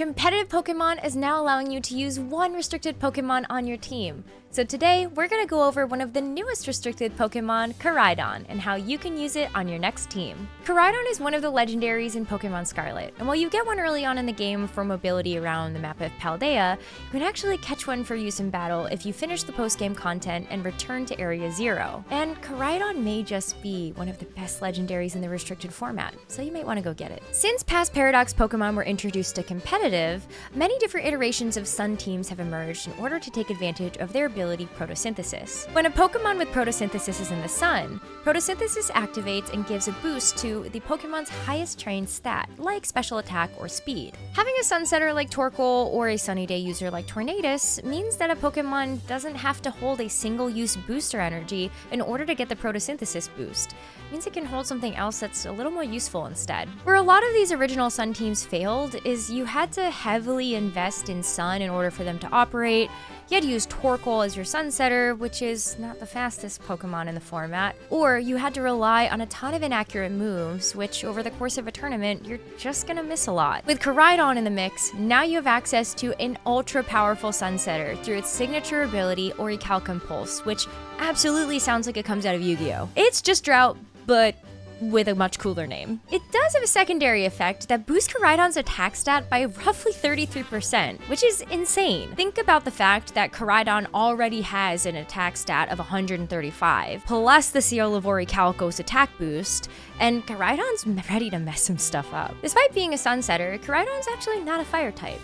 Competitive Pokemon is now allowing you to use one restricted Pokemon on your team. So today, we're going to go over one of the newest restricted Pokemon, Koraidon, and how you can use it on your next team. Koraidon is one of the legendaries in Pokemon Scarlet, and while you get one early on in the game for mobility around the map of Paldea, you can actually catch one for use in battle if you finish the post-game content and return to Area 0. And Koraidon may just be one of the best legendaries in the restricted format, so you might want to go get it. Since past Paradox Pokemon were introduced to competitive, many different iterations of Sun teams have emerged in order to take advantage of their ability photosynthesis. When a Pokemon with photosynthesis is in the sun, photosynthesis activates and gives a boost to the Pokemon's highest trained stat, like special attack or speed. Having a Sunsetter like Torkoal or a Sunny Day user like Tornadus means that a Pokemon doesn't have to hold a single-use booster energy in order to get the photosynthesis boost. It means it can hold something else that's a little more useful instead. Where a lot of these original Sun teams failed is you had to heavily invest in Sun in order for them to operate. You had to use Torkoal as your Sunsetter, which is not the fastest Pokemon in the format, or you had to rely on a ton of inaccurate moves, which over the course of a tournament, you're just gonna miss a lot. With Koraidon in the mix, now you have access to an ultra-powerful Sunsetter through its signature ability, Orichalcum Pulse, which absolutely sounds like it comes out of Yu-Gi-Oh! It's just Drought, but with a much cooler name. It does have a secondary effect that boosts Koraidon's attack stat by roughly 33%, which is insane. Think about the fact that Koraidon already has an attack stat of 135, plus the Seal of Orichalco's attack boost, and Koraidon's ready to mess some stuff up. Despite being a Sunsetter, Koraidon's actually not a fire type.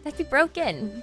That'd be broken.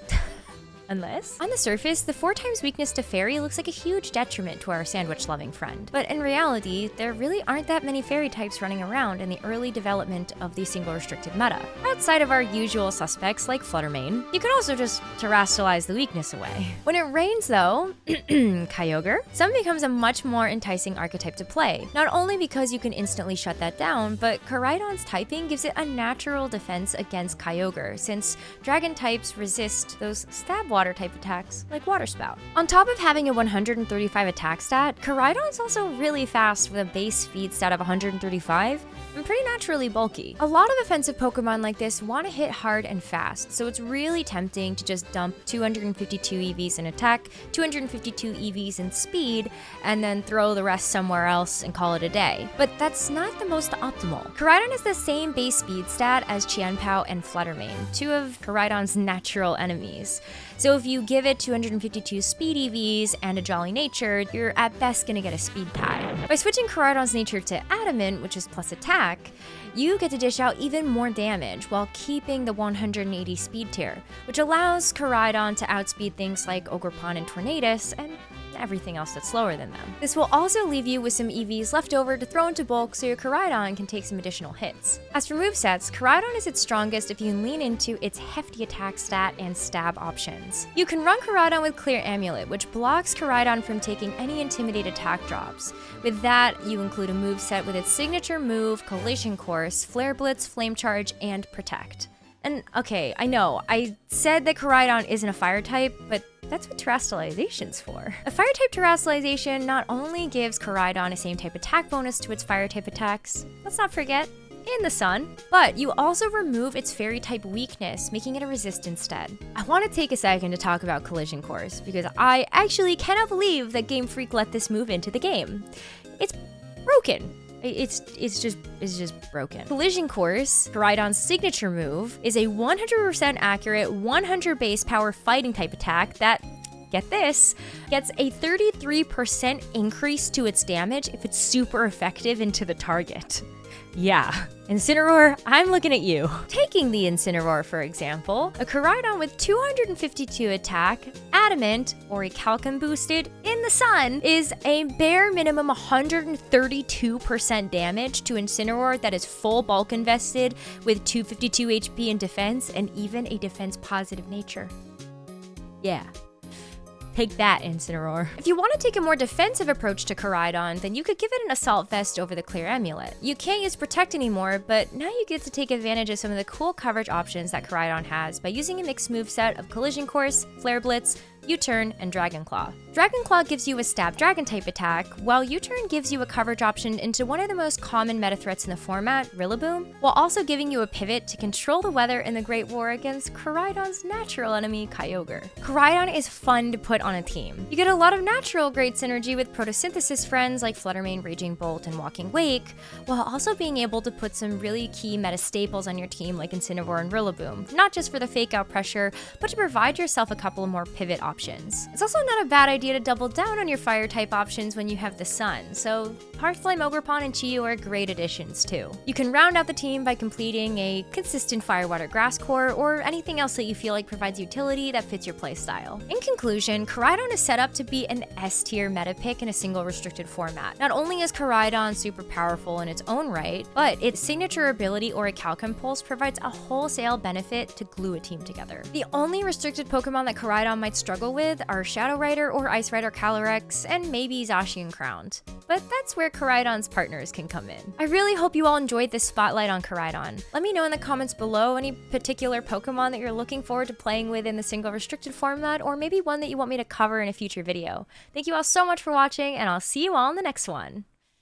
Unless, on the surface, the 4x weakness to Fairy looks like a huge detriment to our sandwich-loving friend. But in reality, there really aren't that many Fairy types running around in the early development of the single restricted meta. Outside of our usual suspects like Fluttermane, you can also just terrestrialize the weakness away. When it rains though, Kyogre, Sun becomes a much more enticing archetype to play. Not only because you can instantly shut that down, but Koraidon's typing gives it a natural defense against Kyogre, since dragon types resist those stab water type attacks like Water Spout. On top of having a 135 attack stat, Koraidon's also really fast with a base speed stat of 135 and pretty naturally bulky. A lot of offensive Pokemon like this want to hit hard and fast, so it's really tempting to just dump 252 EVs in attack, 252 EVs in speed, and then throw the rest somewhere else and call it a day. But that's not the most optimal. Koraidon has the same base speed stat as Qianpao and Fluttermane, two of Koraidon's natural enemies. So if you give it 252 speed EVs and a Jolly Nature, you're at best gonna get a speed tie. By switching Koraidon's nature to Adamant, which is plus attack, you get to dish out even more damage while keeping the 180 speed tier, which allows Koraidon to outspeed things like Ogerpon and Tornadus and everything else that's slower than them. This will also leave you with some EVs left over to throw into bulk so your Koraidon can take some additional hits. As for movesets, Koraidon is its strongest if you lean into its hefty attack stat and stab options. You can run Koraidon with Clear Amulet, which blocks Koraidon from taking any Intimidate attack drops. With that, you include a moveset with its signature move, Collision Course, Flare Blitz, Flame Charge, and Protect. And okay, I know, I said that Koraidon isn't a fire type, but that's what terrestrialization's for. A fire type terrestrialization not only gives Koraidon a same type attack bonus to its fire type attacks, let's not forget, in the sun, but you also remove its fairy type weakness, making it a resist instead. I want to take a second to talk about Collision Course, because I actually cannot believe that Game Freak let this move into the game. It's broken. It's just broken. Collision Course, Koraidon's signature move, is a 100% accurate, 100 base power fighting type attack that, get this, gets a 33% increase to its damage if it's super effective into the target. Yeah, Incineroar, I'm looking at you. Taking the Incineroar, for example, a Koraidon with 252 attack, Adamant, Orichalcum boosted, in the sun, is a bare minimum 132% damage to Incineroar that is full bulk invested with 252 HP in defense and even a defense positive nature. Yeah. Take that, Incineroar. If you want to take a more defensive approach to Koraidon, then you could give it an Assault Vest over the Clear Amulet. You can't use Protect anymore, but now you get to take advantage of some of the cool coverage options that Koraidon has by using a mixed moveset of Collision Course, Flare Blitz, U-Turn, and Dragon Claw. Dragon Claw gives you a stab dragon type attack, while U-Turn gives you a coverage option into one of the most common meta threats in the format, Rillaboom, while also giving you a pivot to control the weather in the Great War against Koraidon's natural enemy, Kyogre. Koraidon is fun to put on a team. You get a lot of natural great synergy with photosynthesis friends like Fluttermane, Raging Bolt, and Walking Wake, while also being able to put some really key meta staples on your team like Incineroar and Rillaboom, not just for the fake out pressure, but to provide yourself a couple more pivot options. It's also not a bad idea to double down on your fire type options when you have the sun, so Hearthflame, Ogerpon, and Chi-Yu are great additions too. You can round out the team by completing a consistent Fire, Water, Grass core, or anything else that you feel like provides utility that fits your playstyle. In conclusion, Koraidon is set up to be an S-tier meta pick in a single restricted format. Not only is Koraidon super powerful in its own right, but its signature ability or a Calcum Pulse provides a wholesale benefit to glue a team together. The only restricted Pokemon that Koraidon might struggle with are Shadow Rider or Ice Rider Calyrex, and maybe Zacian Crowned. But that's where Koraidon's partners can come in. I really hope you all enjoyed this spotlight on Koraidon. Let me know in the comments below any particular Pokemon that you're looking forward to playing with in the single restricted format, or maybe one that you want me to cover in a future video. Thank you all so much for watching, and I'll see you all in the next one.